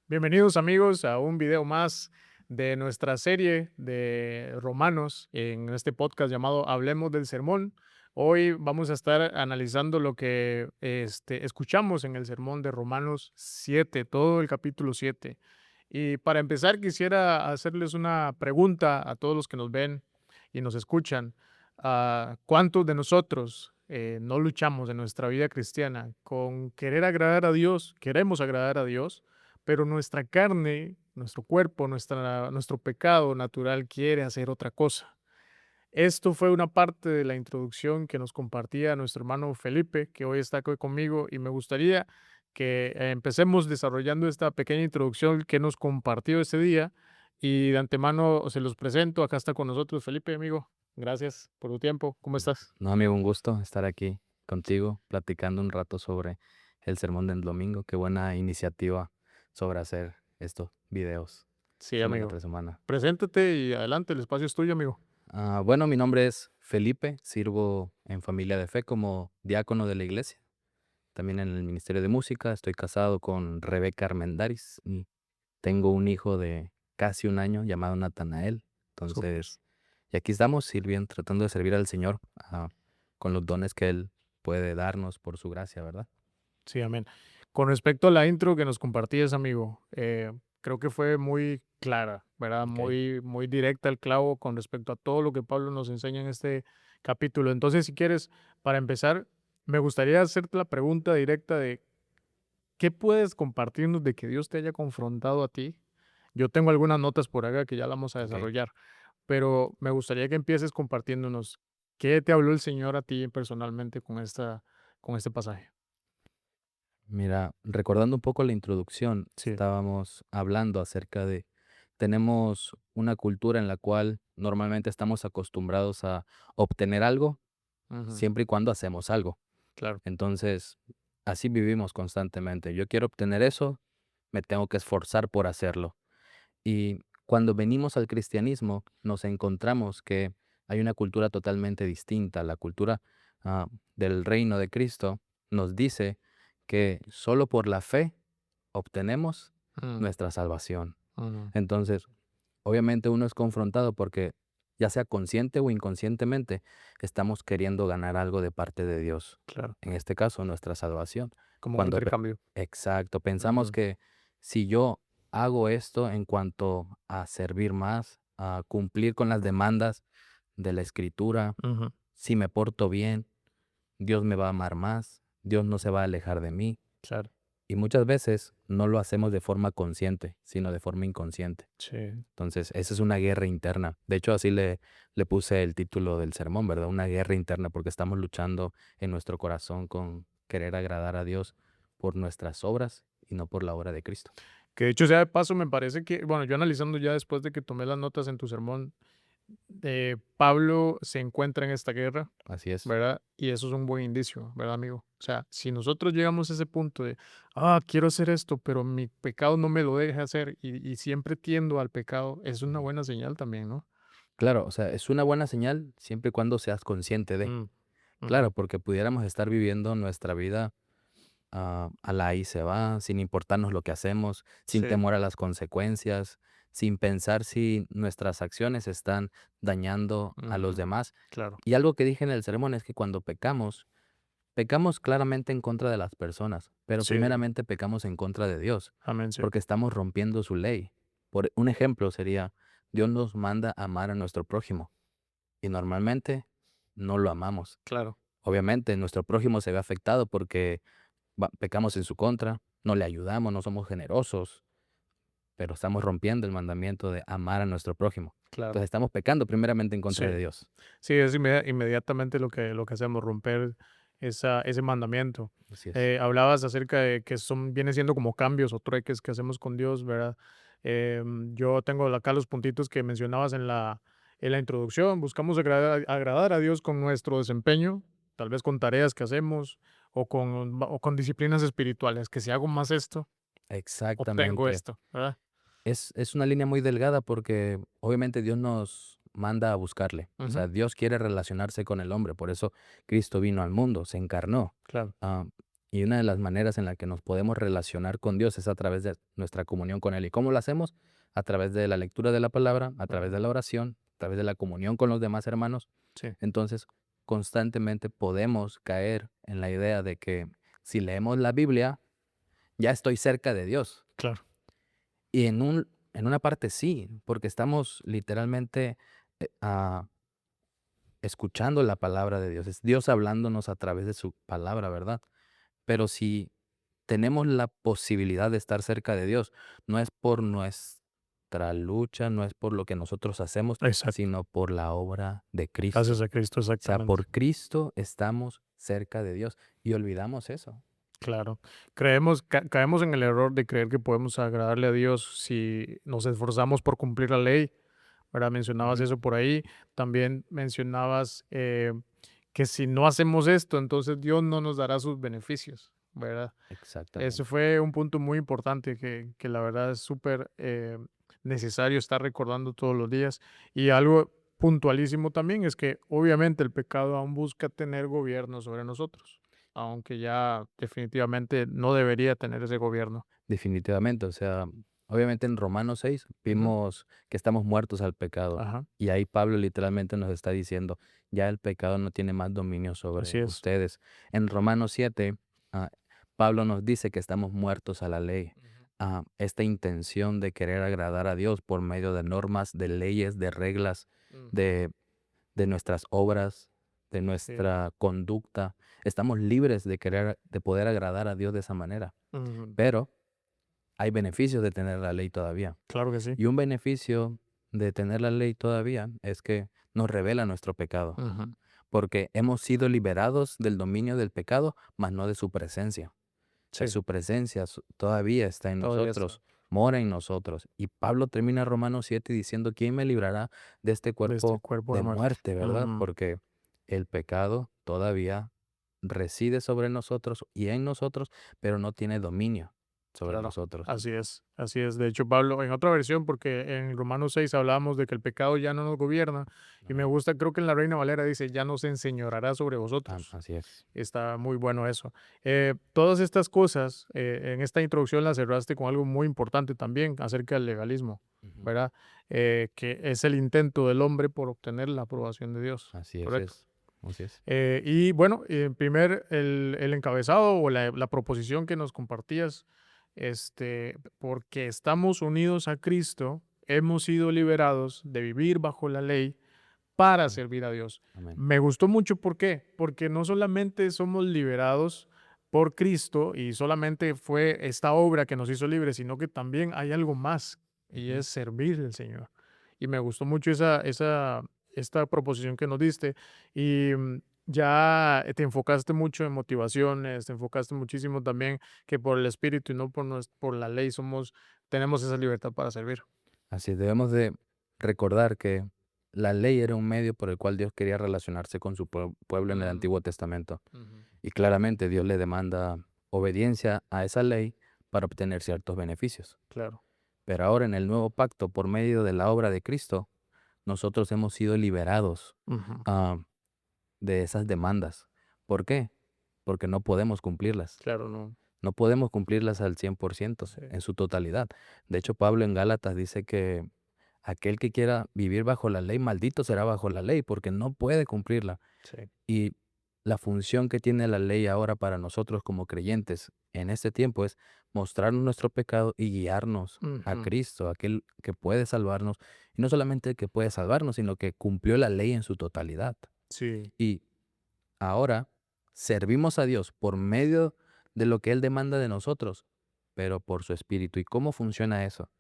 Bienvenidos amigos a un video más de nuestra serie de Romanos en este podcast llamado Hablemos del Sermón. Hoy vamos a estar analizando lo que escuchamos en el sermón de Romanos 7, todo el capítulo 7. Y para empezar quisiera hacerles una pregunta a todos los que nos ven y nos escuchan. ¿Cuántos de nosotros no luchamos en nuestra vida cristiana con querer agradar a Dios? Queremos agradar a Dios, pero nuestra carne, nuestro cuerpo, nuestro pecado natural quiere hacer otra cosa. Esto fue una parte de la introducción que nos compartía nuestro hermano Felipe, que hoy está aquí conmigo, y me gustaría que empecemos desarrollando esta pequeña introducción que nos compartió ese día. Y de antemano se los presento. Acá está con nosotros Felipe, amigo. Gracias por tu tiempo. ¿Cómo estás? No, amigo, un gusto estar aquí contigo, platicando un rato sobre el sermón del domingo. Qué buena iniciativa sobre hacer estos videos Sí, semana amigo. tras semana. Preséntate y adelante, el espacio es tuyo, amigo. Bueno, mi nombre es Felipe, sirvo en Familia de Fe como diácono de la iglesia, también en el Ministerio de Música. Estoy casado con Rebeca Armendáriz y tengo un hijo de casi un año llamado Natanael. Súper. Entonces, y aquí estamos sirviendo, tratando de servir al Señor con los dones que Él puede darnos por su gracia, ¿verdad? Sí, amén. Con respecto a la intro que nos compartías, amigo, creo que fue muy clara, ¿verdad? Ok. Muy directa al clavo con respecto a todo lo que Pablo nos enseña en este capítulo. Entonces, si quieres, para empezar, me gustaría hacerte la pregunta directa de ¿qué puedes compartirnos de que Dios te haya confrontado a ti? Yo tengo algunas notas por acá que ya la vamos a Ok. desarrollar, pero me gustaría que empieces compartiéndonos qué te habló el Señor a ti personalmente con este pasaje. Mira, recordando un poco la introducción, Sí. estábamos hablando acerca de, tenemos una cultura en la cual normalmente estamos acostumbrados a obtener algo Ujú. siempre y cuando hacemos algo. Claro. Entonces, así vivimos constantemente. Yo quiero obtener eso, me tengo que esforzar por hacerlo. Y cuando venimos al cristianismo, nos encontramos que hay una cultura totalmente distinta. La cultura ah, del reino de Cristo nos dice que solo por la fe obtenemos Mm, nuestra salvación. ujú, Entonces, obviamente uno es confrontado porque, ya sea consciente o inconscientemente, estamos queriendo ganar algo de parte de Dios. claro, En este caso, nuestra salvación. como un Cuando, intercambio. exacto, pensamos Ujú, que si yo hago esto en cuanto a servir más, a cumplir con las demandas de la escritura, ujú, si me porto bien, Dios me va a amar más, Dios no se va a alejar de mí. claro, Y muchas veces no lo hacemos de forma consciente, sino de forma inconsciente. sí, Entonces, esa es una guerra interna. De hecho, así le puse el título del sermón, ¿verdad? Una guerra interna, porque estamos luchando en nuestro corazón con querer agradar a Dios por nuestras obras y no por la obra de Cristo. que de hecho sea de paso me parece que, bueno, yo analizando ya después de que tomé las notas en tu sermón, Pablo se encuentra en esta guerra, Así es. ¿verdad? Y eso es un buen indicio, ¿verdad, amigo? O sea, si nosotros llegamos a ese punto de, quiero hacer esto, pero mi pecado no me lo deja hacer y siempre tiendo al pecado, es una buena señal también, ¿no? Claro, o sea, es una buena señal siempre y cuando seas consciente de. Mm, Claro, ujú, porque pudiéramos estar viviendo nuestra vida a la ahí se va, sin importarnos lo que hacemos, sin sí, temor a las consecuencias, sin pensar si nuestras acciones están dañando a los ujú, demás. claro, Y algo que dije en el sermón es que cuando pecamos, pecamos claramente en contra de las personas, pero sí, primeramente pecamos en contra de Dios, amén, sí, porque estamos rompiendo su ley. Por un ejemplo sería, Dios nos manda a amar a nuestro prójimo y normalmente no lo amamos. claro. Obviamente nuestro prójimo se ve afectado porque pecamos en su contra, no le ayudamos, no somos generosos, pero estamos rompiendo el mandamiento de amar a nuestro prójimo. Claro, Entonces estamos pecando primeramente en contra sí, de Dios. sí, es inmediatamente lo que hacemos, romper ese mandamiento. Así es. Hablabas acerca de que vienen siendo como cambios o trueques que hacemos con Dios, ¿verdad? Yo tengo acá los puntitos que mencionabas en la introducción. Buscamos agradar a Dios con nuestro desempeño, tal vez con tareas que hacemos o con disciplinas espirituales, que si hago más esto, obtengo Exactamente. esto, ¿verdad? Es una línea muy delgada porque obviamente Dios nos manda a buscarle. O Ujú, sea, Dios quiere relacionarse con el hombre, por eso Cristo vino al mundo, se encarnó. claro, Ah, Y una de las maneras en la que nos podemos relacionar con Dios es a través de nuestra comunión con Él. ¿Y cómo lo hacemos? A través de la lectura de la palabra, a través de Ujú. la oración, a través de la comunión con los demás hermanos. Sí, Entonces, constantemente podemos caer en la idea de que si leemos la Biblia, ya estoy cerca de Dios. claro. Y en una parte sí, porque estamos literalmente escuchando la palabra de Dios. Es Dios hablándonos a través de su palabra, ¿verdad? Pero si tenemos la posibilidad de estar cerca de Dios, no es por nuestra lucha, no es por lo que nosotros hacemos, Exacto. sino por la obra de Gracias Cristo. a Cristo, O sea, exactamente. por Cristo estamos cerca de Dios y olvidamos eso. Claro. Caemos en el error de creer que podemos agradarle a Dios si nos esforzamos por cumplir la ley, ¿verdad? Mencionabas Ujú. eso por ahí. También mencionabas que si no hacemos esto, entonces Dios no nos dará sus beneficios, ¿verdad? Ese Exactamente, fue un punto muy importante que la verdad es súper necesario estar recordando todos los días. Y algo puntualísimo también es que obviamente el pecado aún busca tener gobierno sobre nosotros, aunque ya definitivamente no debería tener ese gobierno. definitivamente. O sea, obviamente en Romanos 6 Ujú. vimos que estamos muertos al pecado. Ajá, Y ahí Pablo literalmente nos está diciendo, ya el pecado no tiene más dominio así sobre es. ustedes. En Romanos 7, ah, Pablo nos dice que estamos muertos a la ley. Ujú. Esta intención de querer agradar a Dios por medio de normas, de leyes, de reglas, Ujú. de, de nuestras obras, de Sí. nuestra conducta. Estamos libres de querer, de poder agradar a Dios de esa manera. Ujú. Pero hay beneficios de tener la ley todavía. Claro que sí. Y un beneficio de tener la ley todavía es que nos revela nuestro pecado, Ujú. porque hemos sido liberados del dominio del pecado, mas no de su presencia. O sea, Sí, su presencia todavía está en todavía está nosotros, mora en nosotros. Y Pablo termina Romanos 7 diciendo, ¿quién me librará de este de este cuerpo cuerpo de de muerte. muerte, verdad? Ujú. Porque el pecado todavía reside sobre nosotros y en nosotros, pero no tiene dominio sobre Claro, nosotros. así es, así es. De hecho, Pablo, en otra versión, porque en Romanos 6 hablábamos de que el pecado ya no nos gobierna, y me Ajá. gusta, creo que en la Reina Valera dice, ya no se enseñoreará sobre vosotros. Así es. Está muy bueno eso. Todas estas cosas, en esta introducción las cerraste con algo muy importante también acerca del legalismo, Ujú. ¿verdad? Que es el intento del hombre por obtener la aprobación de Dios, Así es, ¿correcto? así es. Y bueno, el encabezado o la proposición que nos compartías, porque estamos unidos a Cristo, hemos sido liberados de vivir bajo la ley para Mm, servir a Dios. amén. Me gustó mucho, ¿por qué? Porque no solamente somos liberados por Cristo y solamente fue esta obra que nos hizo libres, sino que también hay algo más y Ujú. es servir al Señor. Y me gustó mucho esta proposición que nos diste y ya te enfocaste mucho en motivaciones, te enfocaste muchísimo también que por el Espíritu y no por la ley tenemos esa libertad para servir. Así es, debemos de recordar que la ley era un medio por el cual Dios quería relacionarse con su pueblo en el Mm, Antiguo Testamento. ujú. Y claramente Dios le demanda obediencia a esa ley para obtener ciertos beneficios. Claro. Pero ahora en el nuevo pacto, por medio de la obra de Cristo, nosotros hemos sido liberados Ujú. ah, de esas demandas. ¿Por qué? Porque no podemos cumplirlas. Claro, no. No podemos cumplirlas al 100% Sí, en su totalidad. De hecho, Pablo en Gálatas dice que aquel que quiera vivir bajo la ley, maldito será bajo la ley, porque no puede cumplirla. sí. Y la función que tiene la ley ahora para nosotros como creyentes en este tiempo es mostrarnos nuestro pecado y guiarnos a Ujú. Cristo, aquel que puede salvarnos. Y no solamente el que puede salvarnos, sino que cumplió la ley en su totalidad. Sí. Y ahora servimos a Dios por medio de lo que Él demanda de nosotros, pero por su Espíritu. ¿Y cómo funciona eso?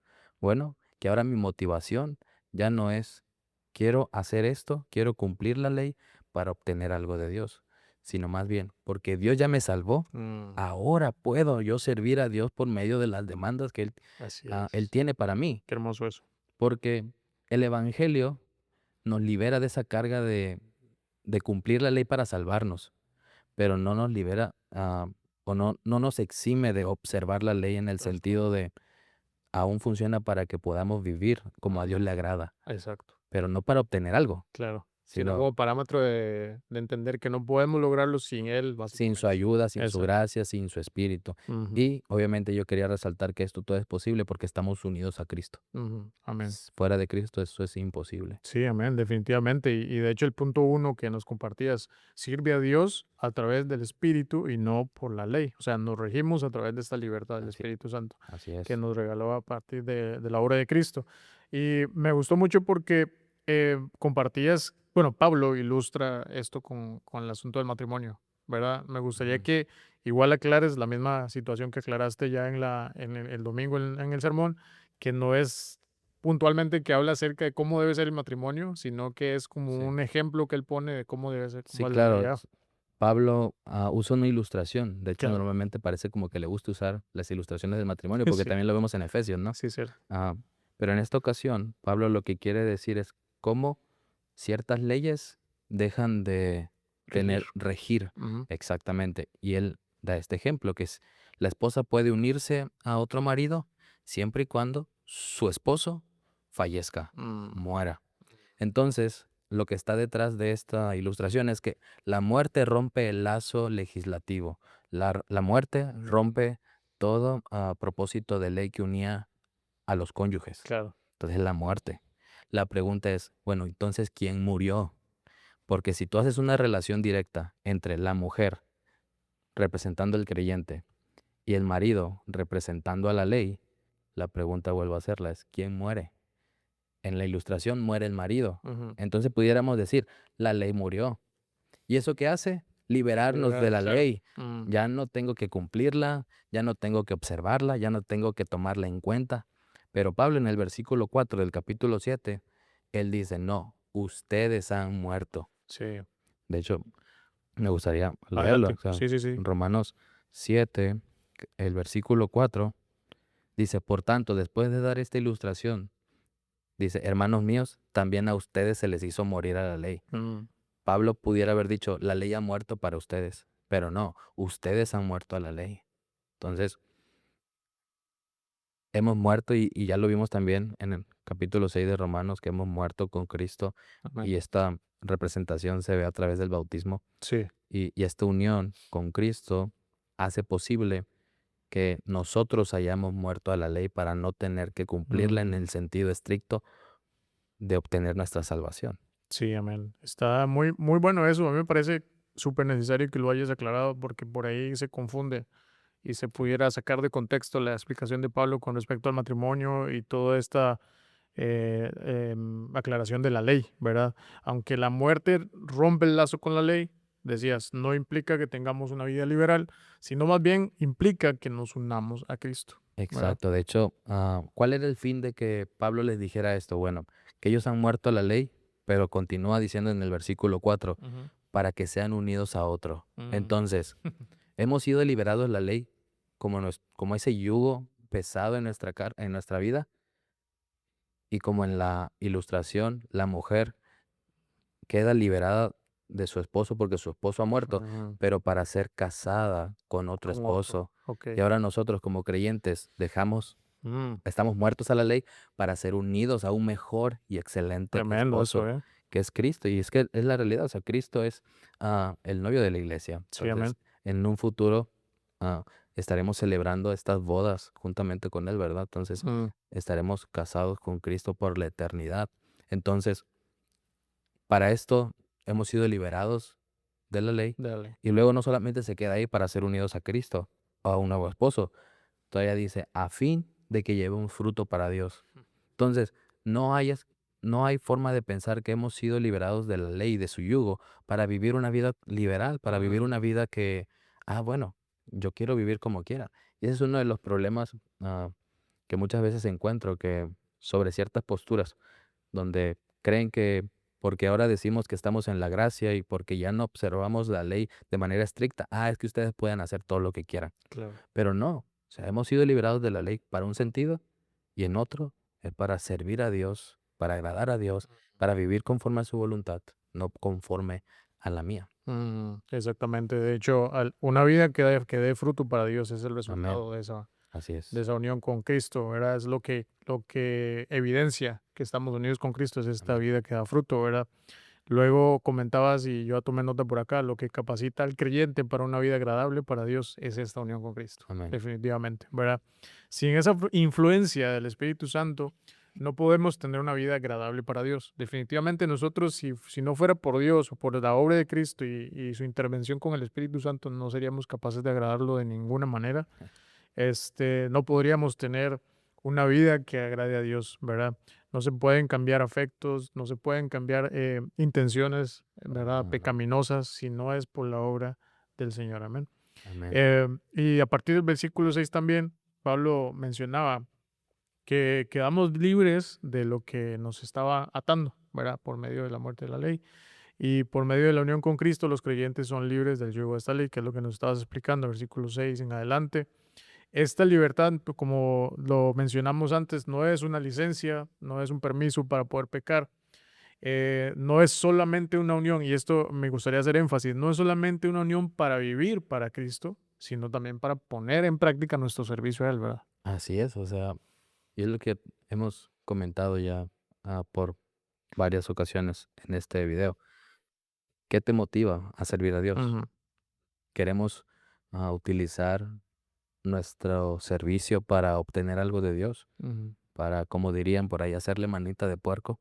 Bueno, que ahora mi motivación ya no es quiero hacer esto, quiero cumplir la ley para obtener algo de Dios, sino más bien porque Dios ya me salvó. Mm, Ahora puedo yo servir a Dios por medio de las demandas que así Él es. tiene para mí, Qué hermoso eso. porque el Evangelio nos libera de esa carga de cumplir la ley para salvarnos, pero no nos libera, o no nos exime de observar la ley en el Exacto. sentido de aún funciona para que podamos vivir como a Dios Ujú. le agrada, Exacto. pero no para obtener algo, Claro. sino sino como parámetro de entender que no podemos lograrlo sin Él, sin su básicamente. ayuda, sin su Exacto. gracia, sin su espíritu. Ujú, Y obviamente yo quería resaltar que esto todo es posible porque estamos unidos a Cristo. ujú. Amén. Fuera de Cristo eso es imposible. Sí, amén, definitivamente. Y de hecho el punto uno que nos compartías, sirve a Dios a través del Espíritu y no por la ley. O sea, nos regimos a través de esta libertad del Así, Espíritu Santo así que es. nos regaló a partir de la obra de Cristo. Y me gustó mucho porque compartías, bueno, Pablo ilustra esto con el asunto del matrimonio, ¿verdad? Me gustaría Ujú. que igual aclares la misma situación que aclaraste ya en el domingo en el sermón, que no es puntualmente que habla acerca de cómo debe ser el matrimonio, sino que es como Sí. un ejemplo que él pone de cómo debe ser, Sí, cómo es la ley, claro. ¿ah? Pablo usa una ilustración. De hecho, Claro, normalmente parece como que le gusta usar las ilustraciones del matrimonio, porque sí, también lo vemos en Efesios, ¿no? sí, cierto. Ah, pero en esta ocasión, Pablo lo que quiere decir es cómo ciertas leyes dejan de Regir. regir Ujú. exactamente. Y él da este ejemplo, que es la esposa puede unirse a otro marido siempre y cuando su esposo fallezca, Mm, muera. Entonces, lo que está detrás de esta ilustración es que la muerte rompe el lazo legislativo. La muerte rompe todo propósito de ley que unía a los cónyuges. claro. Entonces, la muerte. La pregunta es, bueno, entonces, ¿quién murió? Porque si tú haces una relación directa entre la mujer representando al creyente y el marido representando a la ley, la pregunta vuelvo a hacerla, es ¿quién muere? En la ilustración muere el marido. Ujú. Entonces pudiéramos decir, la ley murió. ¿Y eso qué hace? Liberarnos de Liberar, la claro. ley. Ya no tengo que cumplirla, ya no tengo que observarla, ya no tengo que tomarla en cuenta. Pero Pablo en el versículo 4 del capítulo 7, él dice, no, ustedes han muerto. Sí, De hecho, me gustaría leerlo. adelante. O sea, Sí, sí, sí. Romanos 7, el versículo 4, dice, por tanto, después de dar esta ilustración, dice, hermanos míos, también a ustedes se les hizo morir a la ley. Mm, Pablo pudiera haber dicho, la ley ha muerto para ustedes, pero no, ustedes han muerto a la ley. Entonces, hemos muerto y ya lo vimos también en el capítulo 6 de Romanos, que hemos muerto con Cristo amén. y esta representación se ve a través del bautismo Sí. y esta unión con Cristo hace posible que nosotros hayamos muerto a la ley para no tener que cumplirla en Mm, el sentido estricto de obtener nuestra salvación. sí, amén. Está muy, muy bueno eso. A mí me parece súper necesario que lo hayas aclarado porque por ahí se confunde y se Sí. pudiera sacar de contexto la explicación de Pablo con respecto al matrimonio y toda esta aclaración de la ley, ¿verdad? Aunque la muerte rompe el lazo con la ley, decías, no implica que tengamos una vida liberal, sino más bien implica que nos unamos a Cristo, ¿verdad? Exacto. De hecho, ¿cuál era el fin de que Pablo les dijera esto? Bueno, que ellos han muerto a la ley, pero continúa diciendo en el versículo 4, Ujú. para que sean unidos a otro. Mm. Entonces, hemos sido liberados de la ley como, como ese yugo pesado en en nuestra vida y como en la ilustración, la mujer queda liberada de su esposo porque su esposo ha muerto, Ujú. pero para ser casada con otro Con otro, esposo. ok. Y ahora nosotros como creyentes Mm, estamos muertos a la ley para ser unidos a un mejor y excelente tremendo eso, esposo, ¿eh? que es Cristo. Y es que es la realidad, o sea, Cristo es el novio de la iglesia. Sí, amén. Entonces, en un futuro ah, estaremos celebrando estas bodas juntamente con Él, ¿verdad? Entonces, Mm, estaremos casados con Cristo por la eternidad. Entonces, para esto hemos sido liberados de la ley dale. y luego no solamente se queda ahí para ser unidos a Cristo o a un nuevo esposo, todavía dice, a fin de que lleve un fruto para Dios. Entonces, no hay, no hay forma de pensar que hemos sido liberados de la ley, de su yugo, para vivir una vida liberal, para vivir Ujú. una vida que, bueno, yo quiero vivir como quiera. Y ese es uno de los problemas que muchas veces encuentro, que sobre ciertas posturas, donde creen que porque ahora decimos que estamos en la gracia y porque ya no observamos la ley de manera estricta, es que ustedes pueden hacer todo lo que quieran. Claro. Pero no, o sea, hemos sido liberados de la ley para un sentido y en otro es para servir a Dios, para agradar a Dios, para vivir conforme a su voluntad, no conforme a la mía. Exactamente. De hecho, una vida que dé fruto para Dios es el Amén. resultado Así de es. esa unión con Cristo, ¿verdad? Es lo que evidencia que estamos unidos con Cristo, es esta Amén. vida que da fruto, ¿verdad? Luego comentabas, y yo tomé nota por acá, lo que capacita al creyente para una vida agradable para Dios es esta unión con Cristo, Amén. definitivamente, ¿verdad? Sin esa influencia del Espíritu Santo, no podemos tener una vida agradable para Dios. Definitivamente nosotros, si no fuera por Dios o por la obra de Cristo y su intervención con el Espíritu Santo, no seríamos capaces de agradarlo de ninguna manera. No podríamos tener una vida que agrade a Dios, ¿verdad? No se pueden cambiar afectos, no se pueden cambiar intenciones, ¿verdad? Ajá. Pecaminosas, si no es por la obra del Señor, amén. Amén. Y a partir del versículo 6 también, Pablo mencionaba que quedamos libres de lo que nos estaba atando, ¿verdad? Por medio de la muerte de la ley. Y por medio de la unión con Cristo, los creyentes son libres del yugo de esta ley, que es lo que nos estabas explicando, versículo 6 en adelante. Esta libertad, como lo mencionamos antes, no es una licencia, no es un permiso para poder pecar, no es solamente una unión, y esto me gustaría hacer énfasis, no es solamente una unión para vivir para Cristo, sino también para poner en práctica nuestro servicio a Él, ¿verdad? Así es, o sea, y es lo que hemos comentado ya por varias ocasiones en este video. ¿Qué te motiva a servir a Dios? Ujú, ¿Queremos utilizar nuestro servicio para obtener algo de Dios? ujú, Para, como dirían por ahí, hacerle manita de puerco,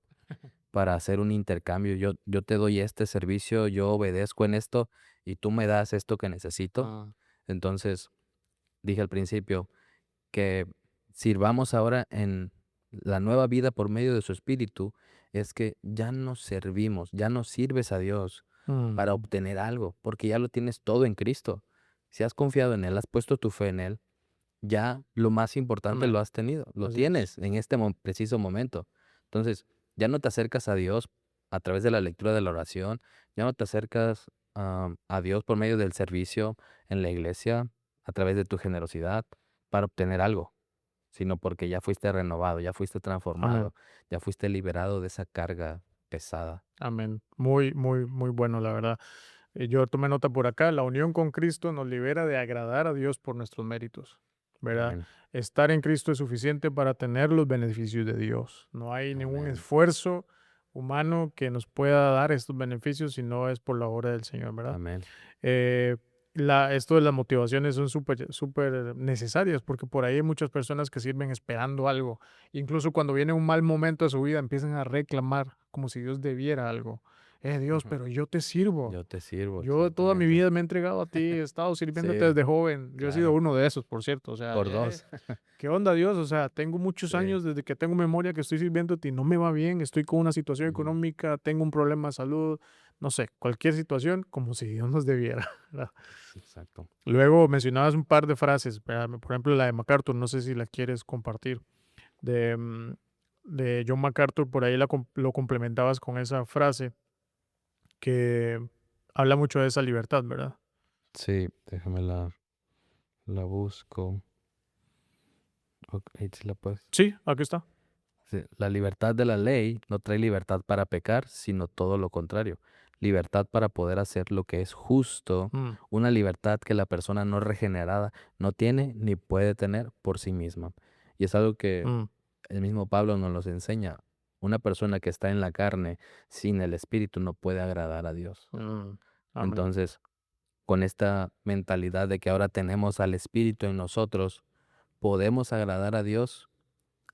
para hacer un intercambio. Yo te doy este servicio, yo obedezco en esto y tú me das esto que necesito. ah, Entonces, dije al principio que sirvamos ahora en la nueva vida por medio de su Espíritu, es que ya nos servimos, ya no sirves a Dios para mm, obtener algo, porque ya lo tienes todo en Cristo. Si has confiado en Él, has puesto tu fe en Él, ya lo más importante lo amén, has tenido, lo así es. tienes en este preciso momento. Entonces, ya no te acercas a Dios a través de la lectura de la oración, ya no te acercas a Dios por medio del servicio en la iglesia, a través de tu generosidad, para obtener algo, sino porque ya fuiste renovado, ya fuiste Amén, transformado, ya fuiste liberado de esa carga pesada. amén. Muy, muy, muy bueno, la verdad. Yo tomé nota por acá, la unión con Cristo nos libera de agradar a Dios por nuestros méritos, ¿verdad? Amén, Estar en Cristo es suficiente para tener los beneficios de Dios. No hay ningún amén, esfuerzo humano que nos pueda dar estos beneficios si no es por la obra del Señor, ¿verdad? amén. Eh, esto de las motivaciones son súper, súper necesarias porque por ahí hay muchas personas que sirven esperando algo. Incluso cuando viene un mal momento de su vida empiezan a reclamar como si Dios debiera algo. Dios, Ujú. pero yo te sirvo. Yo te sirvo, Yo toda mi exactamente. vida me he entregado a ti, he estado sirviéndote Sí, desde joven. Yo he sido claro, uno de esos, por cierto. O sea, por dos. ¿qué onda, Dios? O sea, tengo muchos Sí. años desde que tengo memoria que estoy sirviéndote y no me va bien. Estoy con una situación Ujú. económica, tengo un problema de salud, no sé, cualquier situación, como si Dios nos debiera, ¿verdad? Exacto. Luego mencionabas un par de frases, ¿verdad? Por ejemplo, la de MacArthur, no sé si la quieres compartir, de, de John MacArthur, por ahí lo complementabas con esa frase que habla mucho de esa libertad, ¿verdad? Sí, déjame la busco. Ok, sí la puedes. Sí, aquí está. Sí, la libertad de la ley no trae libertad para pecar, sino todo lo contrario. Libertad para poder hacer lo que es justo, Mm, una libertad que la persona no regenerada no tiene ni puede tener por sí misma. Y es algo que mm, el mismo Pablo nos los enseña. Una persona que está en la carne sin el espíritu no puede agradar a Dios. mm. Amén. Entonces, con esta mentalidad de que ahora tenemos al espíritu en nosotros, podemos agradar a Dios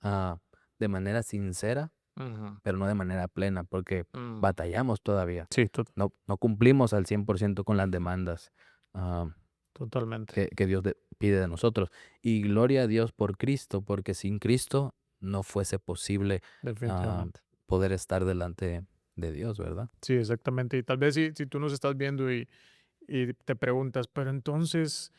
ah, de manera sincera, Ujú, pero no de manera plena, porque mm. batallamos todavía. Sí, No cumplimos al 100% con las demandas ah, totalmente, que Dios pide de nosotros. Y gloria a Dios por Cristo, porque sin Cristo no fuese posible ah, definitivamente. poder estar delante de Dios, ¿verdad? Sí, exactamente. Y tal vez si tú nos estás viendo y te preguntas, pero entonces,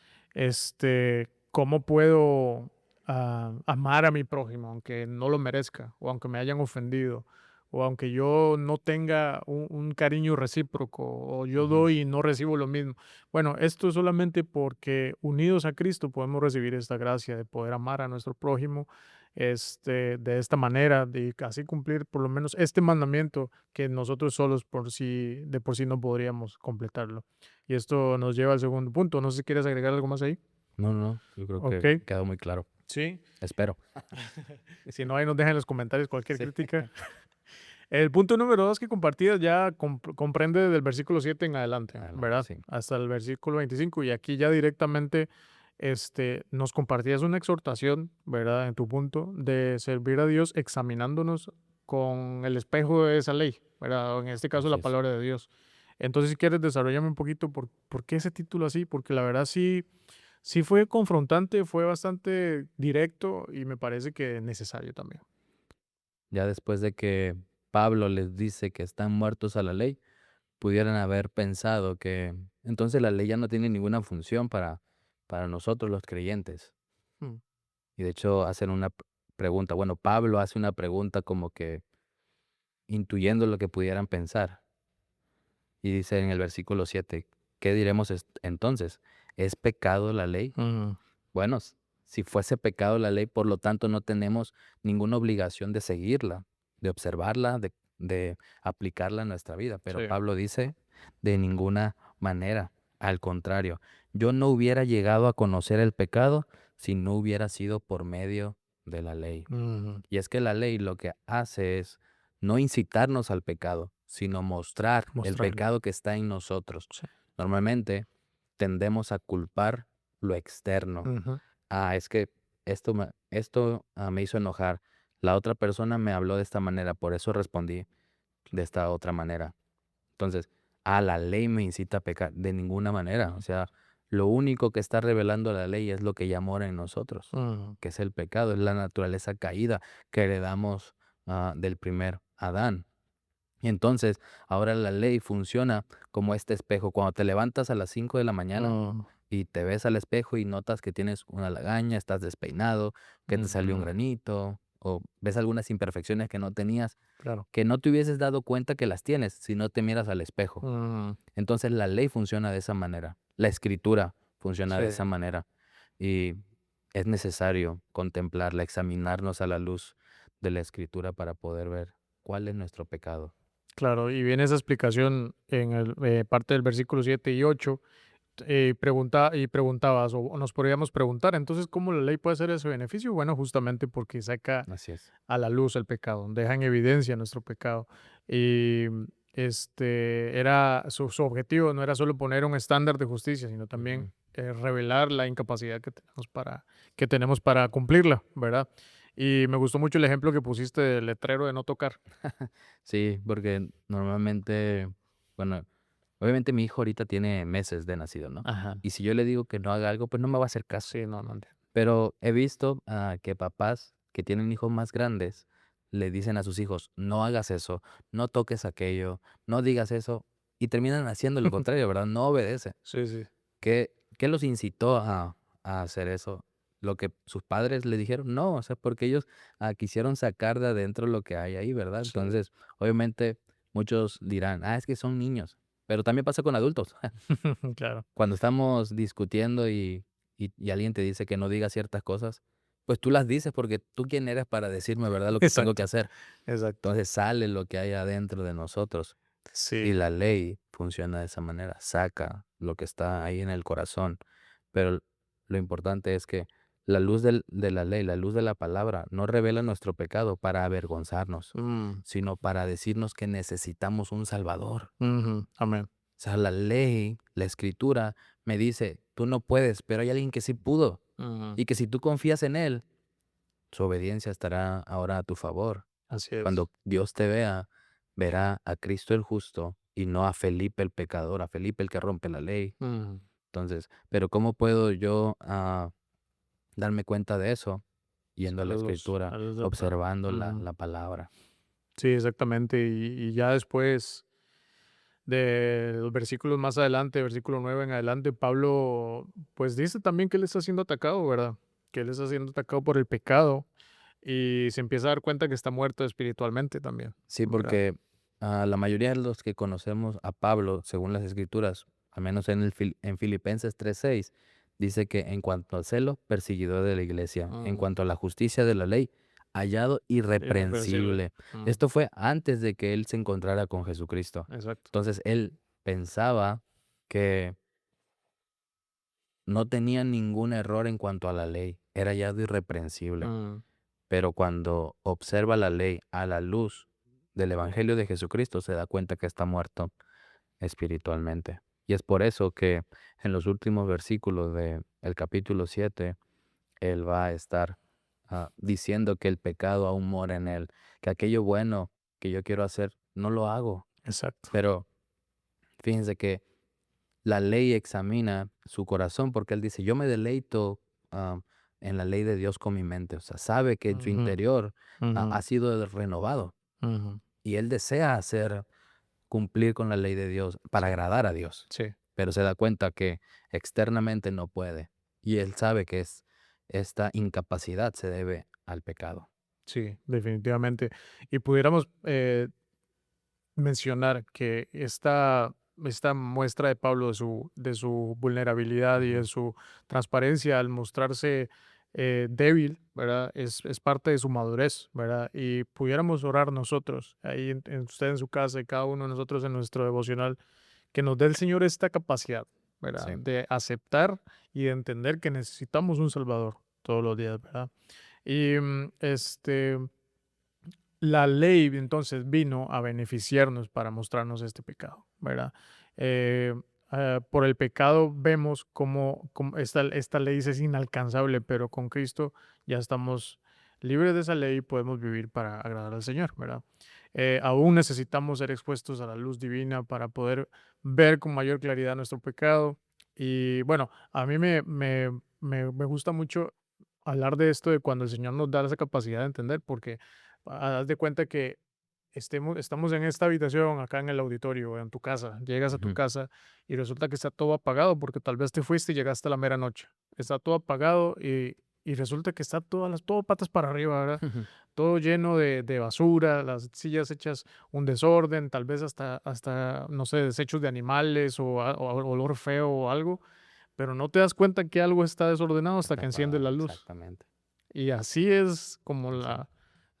¿cómo puedo amar a mi prójimo aunque no lo merezca o aunque me hayan ofendido o aunque yo no tenga un cariño recíproco o yo Ujú. doy y no recibo lo mismo? Bueno, esto es solamente porque unidos a Cristo podemos recibir esta gracia de poder amar a nuestro prójimo de esta manera, de así cumplir por lo menos este mandamiento que nosotros solos de por sí no podríamos completarlo. Y esto nos lleva al segundo punto. No sé si quieres agregar algo más ahí. No, no, yo creo Ok, que quedó muy claro. sí. Espero. Si no, ahí nos dejan en los comentarios cualquier Sí. crítica. El punto número 2 que compartías ya comprende del versículo 7 en adelante, Adelante, ¿verdad? sí. Hasta el versículo 25 y aquí ya directamente, nos compartías una exhortación, ¿verdad? En tu punto, de servir a Dios examinándonos con el espejo de esa ley, ¿verdad? O en este caso, Así la es. palabra de Dios. Entonces, si quieres, desarrollame un poquito por qué ese título así, porque la verdad sí fue confrontante, fue bastante directo y me parece que necesario también. Ya después de que Pablo les dice que están muertos a la ley, pudieran haber pensado que entonces la ley ya no tiene ninguna función para nosotros los creyentes. Mm, Y de hecho hacen una pregunta. Bueno, Pablo hace una pregunta como que intuyendo lo que pudieran pensar. Y dice en el versículo 7, ¿qué diremos entonces? ¿Es pecado la ley? ujú, Bueno, si fuese pecado la ley, por lo tanto no tenemos ninguna obligación de seguirla, de observarla, de aplicarla en nuestra vida. sí, Pero Pablo dice, de ninguna manera. Al contrario, yo no hubiera llegado a conocer el pecado si no hubiera sido por medio de la ley. ujú, Y es que la ley lo que hace es no incitarnos al pecado, sino mostrar el mostrarlo. pecado que está en nosotros. Sí. Normalmente tendemos a culpar lo externo. Ujú, Es que esto me hizo enojar. La otra persona me habló de esta manera, por eso respondí de esta otra manera. Entonces, la ley me incita a pecar. De ninguna manera. O sea, lo único que está revelando la ley es lo que ya mora en nosotros, ujú, que es el pecado, es la naturaleza caída que heredamos del primer Adán. Y entonces, ahora la ley funciona como este espejo. Cuando te levantas a las 5 de la mañana mm, y te ves al espejo y notas que tienes una lagaña, estás despeinado, que te salió un ujú, granito, o ves algunas imperfecciones que no tenías, claro. que no te hubieses dado cuenta que las tienes si no te miras al espejo. Ujú, Entonces la ley funciona de esa manera, la escritura funciona sí, de esa manera y es necesario contemplarla, examinarnos a la luz de la escritura para poder ver cuál es nuestro pecado. claro. Y viene esa explicación en parte del versículo 7 y 8. Preguntabas, o nos podríamos preguntar, entonces, ¿cómo la ley puede hacer ese beneficio? Bueno, justamente porque saca Así es. a la luz el pecado, deja en evidencia nuestro pecado. Y era su objetivo, no era solo poner un estándar de justicia, sino también Ujú. revelar la incapacidad que tenemos para cumplirla, ¿verdad? Y me gustó mucho el ejemplo que pusiste del letrero de no tocar. Sí, porque normalmente, bueno, obviamente mi hijo ahorita tiene meses de nacido, ¿no? Ajá. Y si yo le digo que no haga algo, pues no me va a hacer caso. Sí, no, no entiendo. Pero he visto que papás que tienen hijos más grandes le dicen a sus hijos, no hagas eso, no toques aquello, no digas eso, y terminan haciendo lo contrario, ¿verdad? No obedece. Sí, sí. ¿Qué los incitó a hacer eso? Lo que sus padres le dijeron, no, o sea, porque ellos quisieron sacar de adentro lo que hay ahí, ¿verdad? Sí, Entonces, obviamente, muchos dirán, es que son niños, pero también pasa con adultos. claro. Cuando estamos discutiendo y alguien te dice que no diga ciertas cosas, pues tú las dices porque tú quién eres para decirme, ¿verdad? Lo que tengo que Exacto, hacer. exacto. Entonces sale lo que hay adentro de nosotros. Y Sí. la ley funciona de esa manera, saca lo que está ahí en el corazón. Pero lo importante es que la luz de la ley, la luz de la palabra, no revela nuestro pecado para avergonzarnos, Mm, sino para decirnos que necesitamos un Salvador. ujú, amén. O sea, la ley, la escritura me dice, tú no puedes, pero hay alguien que sí pudo. Ujú, Y que si tú confías en él, su obediencia estará ahora a tu favor. así es. Cuando Dios te vea, verá a Cristo el justo y no a Felipe el pecador, a Felipe el que rompe la ley. Ujú, Entonces, pero ¿cómo puedo yo darme cuenta de eso? sí, Yendo a la escritura, a los de observando ujú. la palabra. Sí, exactamente. Y ya después de los versículos más adelante, versículo 9 en adelante, Pablo, pues dice también que él está siendo atacado, ¿verdad? Que él está siendo atacado por el pecado y se empieza a dar cuenta que está muerto espiritualmente también, Sí, ¿verdad? porque la mayoría de los que conocemos a Pablo, según las escrituras, al menos en Filipenses 3:6, dice que en cuanto al celo, perseguidor de la iglesia, en Mm, cuanto a la justicia de la ley, hallado irreprensible. irreprensible. Mm, Esto fue antes de que él se encontrara con Jesucristo. exacto. Entonces él pensaba que no tenía ningún error en cuanto a la ley, era hallado irreprensible. Mm, Pero cuando observa la ley a la luz del Sí, Evangelio de Jesucristo, se da cuenta que está muerto espiritualmente. Y es por eso que en los últimos versículos del capítulo 7 él va a estar diciendo que el pecado aún mora en él, que aquello bueno que yo quiero hacer, no lo hago. exacto. Pero fíjense que la ley examina su corazón porque él dice, yo me deleito ah, en la ley de Dios con mi mente. O sea, sabe que en su Ujú, interior ujú, ha sido renovado ujú. y él desea cumplir con la ley de Dios para Sí, agradar a Dios, sí, pero se da cuenta que externamente no puede y él sabe que esta incapacidad se debe al pecado. sí, definitivamente. Y pudiéramos mencionar que esta muestra de Pablo de su vulnerabilidad y de Ujú, su transparencia al mostrarse débil, ¿verdad? Es parte de su madurez, ¿verdad? Y pudiéramos orar nosotros, ahí usted en su casa y cada uno de nosotros en nuestro devocional, que nos dé el Señor esta capacidad, ¿verdad? sí, De aceptar y de entender que necesitamos un Salvador todos los días, ¿verdad? Y la ley entonces vino a beneficiarnos para mostrarnos este pecado, ¿verdad? Eh, por el pecado vemos cómo esta ley es inalcanzable, pero con Cristo ya estamos libres de esa ley y podemos vivir para agradar al Señor, ¿verdad? Aún necesitamos ser expuestos a la luz divina para poder ver con mayor claridad nuestro pecado. Y bueno, a mí me gusta mucho hablar de esto, de cuando el Señor nos da esa capacidad de entender, porque haz de cuenta que estamos en esta habitación, acá en el auditorio, o en tu casa. Llegas a tu ujú, casa y resulta que está todo apagado porque tal vez te fuiste y llegaste a la mera noche. Está todo apagado y resulta que está todo patas para arriba, ¿verdad? Todo lleno de basura, las sillas hechas un desorden, tal vez hasta no sé, desechos de animales o olor feo o algo, pero no te das cuenta que algo está desordenado hasta que enciendes la luz. exactamente. Y así es como Sí,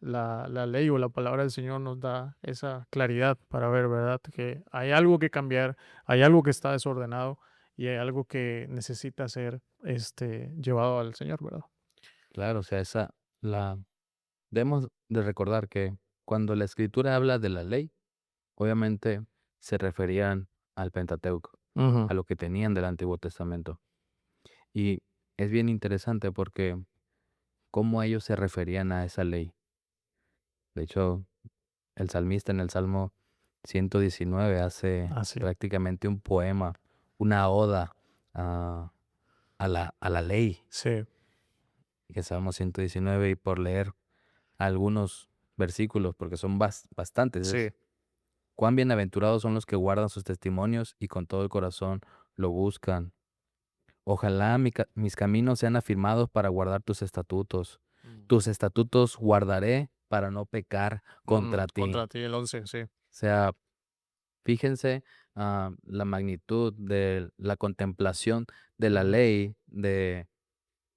la ley o la palabra del Señor nos da esa claridad para ver, ¿verdad? Que hay algo que cambiar, hay algo que está desordenado y hay algo que necesita ser llevado al Señor, ¿verdad? claro, o sea, debemos de recordar que cuando la Escritura habla de la ley, obviamente se referían al Pentateuco, Ujú, a lo que tenían del Antiguo Testamento. Y es bien interesante porque cómo ellos se referían a esa ley. De hecho, el salmista en el Salmo 119 hace así. prácticamente un poema, una oda a, a la ley, Sí, que es Salmo 119, y por leer algunos versículos, porque son bastantes, sí. cuán bienaventurados son los que guardan sus testimonios y con todo el corazón lo buscan. Ojalá mis caminos sean afirmados para guardar tus estatutos. Mm, Tus estatutos guardaré para no pecar contra ti. contra ti el 11 sí. O sea, fíjense la magnitud de la contemplación de la Ujú, ley de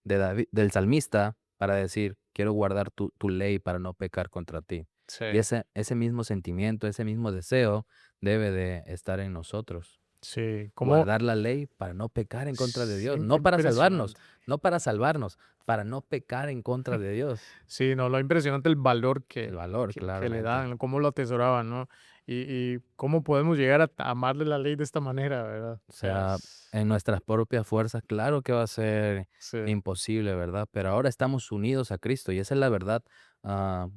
David, del salmista para decir, quiero guardar tu ley para no pecar contra ti. sí, Y ese mismo sentimiento, ese mismo deseo debe de estar en nosotros. sí. Como Guardar la ley para no pecar en contra de es Dios, no para salvarnos, impresionante. no para salvarnos, para no pecar en contra de Dios. Sí, no, lo impresionante el valor El valor, que le claramente. dan, cómo lo atesoraban, ¿no? Y cómo podemos llegar a amarle la ley de esta manera, ¿verdad? O O sea, sea, en nuestras propias fuerzas, claro que va a ser sí. imposible, ¿verdad? Pero ahora estamos unidos a Cristo y esa es la verdad ah,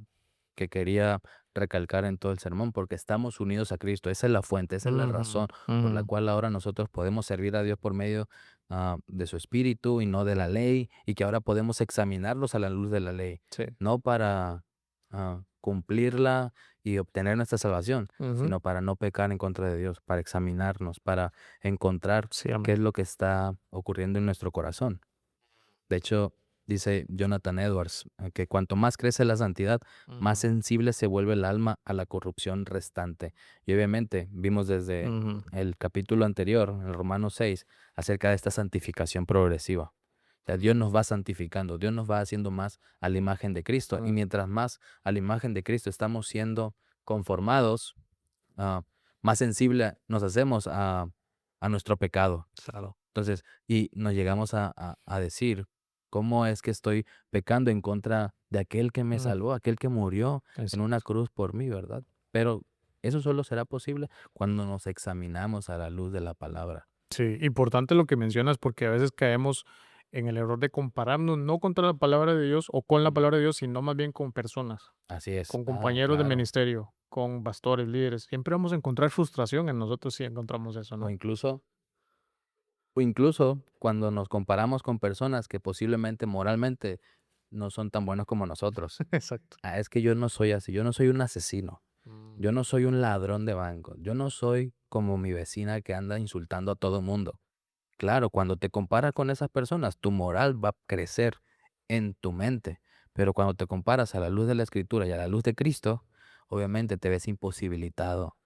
que quería recalcar en todo el sermón, porque estamos unidos a Cristo. Esa es la fuente, esa es la Ujú, razón por la ujú, cual ahora nosotros podemos servir a Dios por medio de su Espíritu y no de la ley, y que ahora podemos examinarlos a la luz de la ley, sí. no para cumplirla y obtener nuestra salvación, Ujú, sino para no pecar en contra de Dios, para examinarnos, para encontrar sí, qué amén. es lo que está ocurriendo en nuestro corazón. De hecho, dice Jonathan Edwards, que cuanto más crece la santidad, más Ujú, sensible se vuelve el alma a la corrupción restante. Y obviamente vimos desde ujú, el capítulo anterior, en Romanos 6, acerca de esta santificación progresiva. O sea, Dios nos va santificando, Dios nos va haciendo más a la imagen de Cristo. Y mm, mientras más a la imagen de Cristo estamos siendo conformados, ah, más sensible nos hacemos a nuestro pecado. claro. Entonces, y nos llegamos a decir, ¿cómo es que estoy pecando en contra de aquel que me Mm, salvó, aquel que murió en una exacto. cruz por mí, verdad? Pero eso solo será posible cuando nos examinamos a la luz de la palabra. Sí, importante lo que mencionas porque a veces caemos en el error de compararnos no contra la palabra de Dios o con la Mm, palabra de Dios, sino más bien con personas, así es. con Ah, compañeros de claro. ministerio, con pastores, líderes. Siempre vamos a encontrar frustración en nosotros si encontramos eso, O ¿no? incluso o incluso cuando nos comparamos con personas que posiblemente moralmente no son tan buenos como nosotros. Exacto. Ah, es que yo no soy así, yo no soy un asesino, Mm, yo no soy un ladrón de banco, yo no soy como mi vecina que anda insultando a todo mundo. Claro, cuando te comparas con esas personas, tu moral va a crecer en tu mente, pero cuando te comparas a la luz de la Escritura y a la luz de Cristo, obviamente te ves imposibilitado.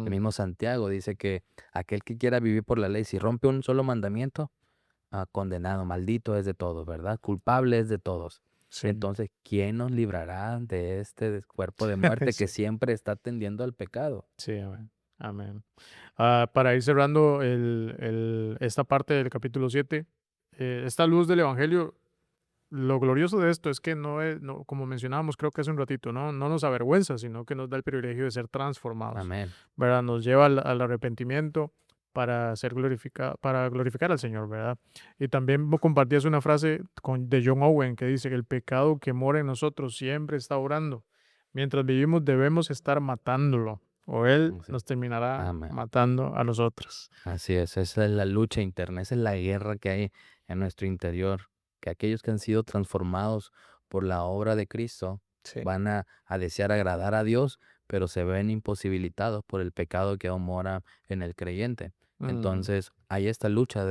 El mm, mismo Santiago dice que aquel que quiera vivir por la ley, si rompe un solo mandamiento, condenado, maldito es de todos, ¿verdad? Culpable es de todos. sí, Entonces, ¿quién nos librará de este cuerpo de muerte que sí, siempre está tendiendo al pecado? sí, amén. Amén. Para ir cerrando esta parte del capítulo 7, esta luz del Evangelio. Lo glorioso de esto es que no, como mencionábamos, creo que hace un ratito, no nos avergüenza, sino que nos da el privilegio de ser transformados, Amén. ¿verdad? Nos lleva al arrepentimiento para glorificar al Señor, ¿verdad? Y también vos compartías una frase de John Owen que dice que el pecado que mora en nosotros siempre está orando. Mientras vivimos debemos estar matándolo, o Él Sí. nos terminará Amén. matando a nosotros. Así es, esa es la lucha interna, esa es la guerra que hay en nuestro interior, que aquellos que han sido transformados por la obra de Cristo Sí. van a desear agradar a Dios, pero se ven imposibilitados por el pecado que aún mora en el creyente. Mm, Entonces, hay esta lucha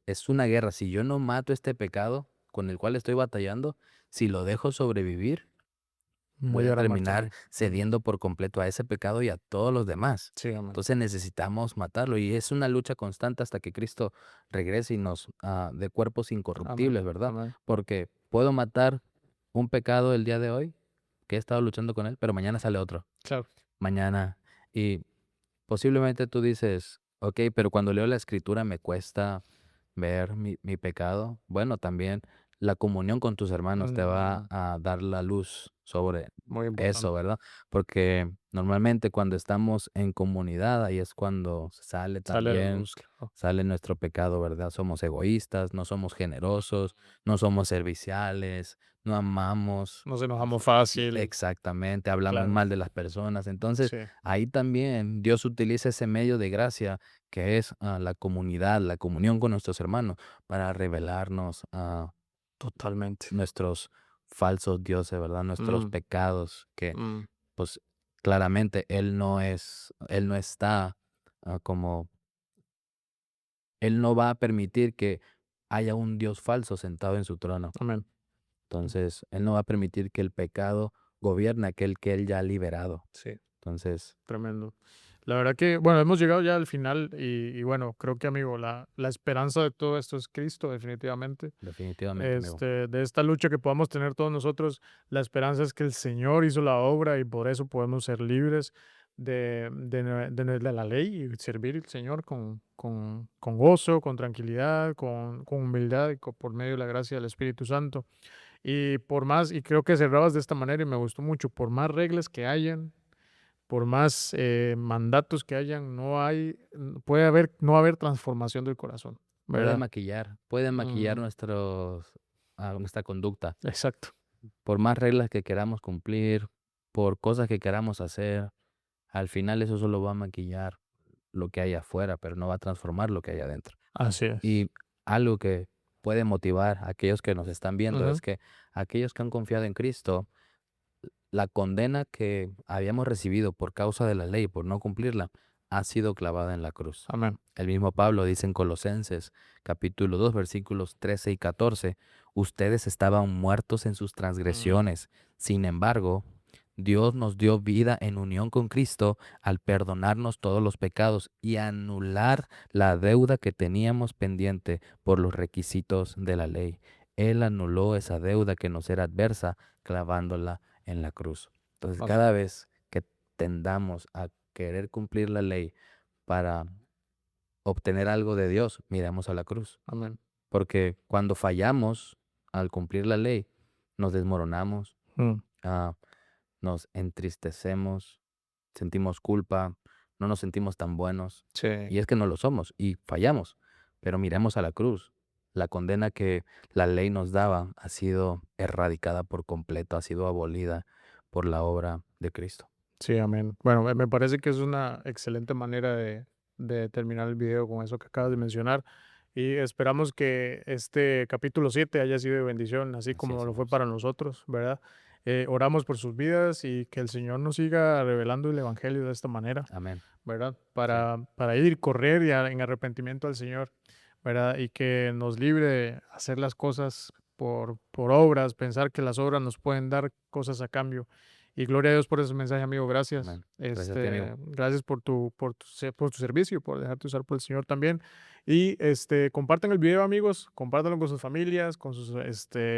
es una guerra. Si yo no mato este pecado con el cual estoy batallando, si lo dejo sobrevivir, voy a voy a llegar a muerte a terminar mí. Mm, cediendo por completo a ese pecado y a todos los demás. sí, amén. Entonces necesitamos matarlo y es una lucha constante hasta que Cristo regrese y nos dé cuerpos Amén. incorruptibles, ¿verdad? Amén. Porque puedo matar un pecado el día de hoy, que he estado luchando con él, pero mañana sale otro, Claro. mañana. Y posiblemente tú dices, ok, pero cuando leo la escritura me cuesta ver mi pecado. Bueno, también la comunión con tus hermanos te va Mm, a dar la luz sobre muy eso, importante. ¿verdad? Porque normalmente cuando estamos en comunidad, ahí es cuando sale Sale a la también, luz, claro. sale nuestro pecado, ¿verdad? Somos egoístas, no somos generosos, no somos serviciales, no amamos. Nos enojamos fácil, Exactamente, hablamos claro. mal de las personas. Entonces, Sí, ahí también Dios utiliza ese medio de gracia que es la comunidad, la comunión con nuestros hermanos, para revelarnos a totalmente. nuestros falsos dioses, ¿verdad? Nuestros Mm, pecados, que mm, pues claramente Él no está como, Él no va a permitir que haya un Dios falso sentado en su trono. amén. Entonces, Él no va a permitir que el pecado gobierne aquel que Él ya ha liberado. Sí, Entonces, tremendo. La verdad que, bueno, hemos llegado ya al final y bueno, creo que, amigo, la esperanza de todo esto es Cristo, definitivamente. definitivamente, amigo. De esta lucha que podamos tener todos nosotros, la esperanza es que el Señor hizo la obra y por eso podemos ser libres de la ley y servir al Señor con gozo, con tranquilidad, con humildad y por medio de la gracia del Espíritu Santo. Y por más, y creo que cerrabas de esta manera y me gustó mucho, por más reglas que hayan, por más mandatos que hayan, puede haber, no haber transformación del corazón, ¿verdad? Puede maquillar Ujú, nuestra conducta. exacto, Por más reglas que queramos cumplir, por cosas que queramos hacer, al final eso solo va a maquillar lo que hay afuera, pero no va a transformar lo que hay adentro. así es. Y algo que puede motivar a aquellos que nos están viendo Ujú, es que aquellos que han confiado en Cristo, la condena que habíamos recibido por causa de la ley, por no cumplirla, ha sido clavada en la cruz. amén. El mismo Pablo dice en Colosenses capítulo 2 versículos 13 y 14, ustedes estaban muertos en sus Mm, transgresiones, sin embargo, Dios nos dio vida en unión con Cristo al perdonarnos todos los pecados y anular la deuda que teníamos pendiente por los requisitos de la ley. Él anuló esa deuda que nos era adversa clavándola en la cruz. Entonces, así cada es. vez que tendamos a querer cumplir la ley para obtener algo de Dios, miremos a la cruz. Amén. Porque cuando fallamos al cumplir la ley, nos desmoronamos, Mm, ah, nos entristecemos, sentimos culpa, no nos sentimos tan buenos. Sí, Y es que no lo somos y fallamos. Pero miremos a la cruz. La condena que la ley nos daba ha sido erradicada por completo, ha sido abolida por la obra de Cristo. sí, amén. Bueno, me parece que es una excelente manera de terminar el video con eso que acabas de mencionar. Y esperamos que este capítulo 7 haya sido de bendición, así Así como es, lo fue hermanos. para nosotros, ¿verdad? Oramos por sus vidas y que el Señor nos siga revelando el Evangelio de esta manera, Amén. ¿verdad? Sí, Para ir, correr y en arrepentimiento al Señor, ¿verdad? Y que nos libre de hacer las cosas por obras, pensar que las obras nos pueden dar cosas a cambio. Y gloria a Dios por ese mensaje, amigo. Gracias. amén. Gracias a ti, amigo. Gracias por tu servicio, por dejarte usar por el Señor también. Y compartan el video, amigos. Compártanlo con sus familias, con sus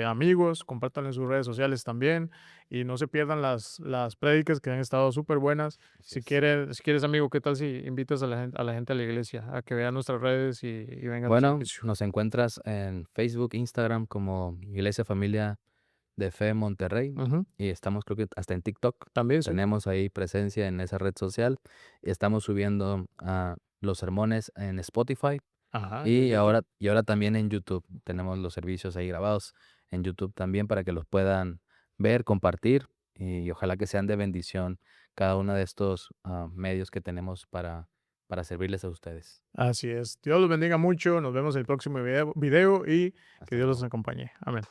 amigos. Compártanlo en sus redes sociales también. Y no se pierdan las prédicas que han estado súper buenas. Así es. Si quieres, amigo, ¿qué tal si invitas a la iglesia a que vean nuestras redes y vengan al Bueno, servicio? nos encuentras en Facebook, Instagram como Iglesia Familia de Fe Monterrey Ujú. y estamos creo que hasta en TikTok. También, sí. Tenemos ahí presencia en esa red social. Estamos subiendo los sermones en Spotify Ajá, en y YouTube. ahora también en YouTube. Tenemos los servicios ahí grabados en YouTube también para que los puedan ver, compartir y ojalá que sean de bendición cada uno de estos medios que tenemos para servirles a ustedes. Así es. Dios los bendiga mucho. Nos vemos en el próximo video y que Hasta Dios los luego. acompañe. Amén.